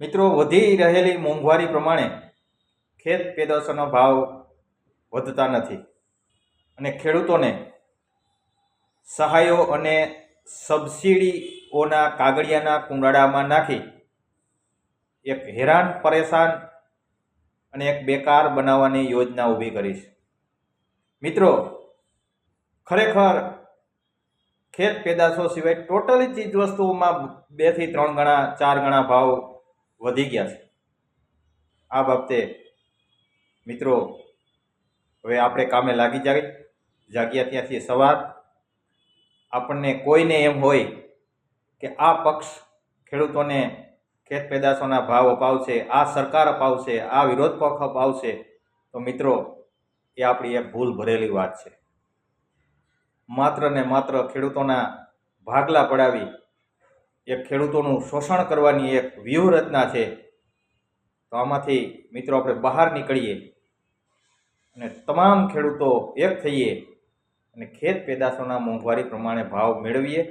મિત્રો, વધી રહેલી મોંઘવારી પ્રમાણે ખેત પેદાશોનો ભાવ વધતા નથી અને ખેડૂતોને સહાયો અને સબસિડીઓના કાગળિયાના કુંડાળામાં નાખી એક હેરાન પરેશાન અને એક બેકાર બનાવવાની યોજના ઊભી કરી છે. મિત્રો, ખરેખર ખેત પેદાશો સિવાય ટોટલી ચીજ વસ્તુઓમાં 2 થી 3 ગણા 4 ગણા ભાવ વધી ગયા છે. આ બાબતે મિત્રો હવે આપણે કામે જાગ્યા ત્યાંથી સવાર આપણને કોઈને એમ હોય કે આ પક્ષ ખેડૂતોને ખેત પેદાશોના ભાવ અપાવશે, આ સરકાર અપાવશે, આ વિરોધ પક્ષ અપાવશે, તો મિત્રો એ આપણી એક ભૂલ ભરેલી વાત છે. માત્ર ને માત્ર ખેડૂતોના ભાગલા પડાવી એક ખેડૂતોનું શોષણ કરવાની એક વ્યૂહરચના છે. તો આમાંથી મિત્રો આપણે બહાર નીકળીએ અને તમામ ખેડૂતો એક થઈએ અને ખેત પેદાશોના મોંઘવારી પ્રમાણે ભાવ મેળવીએ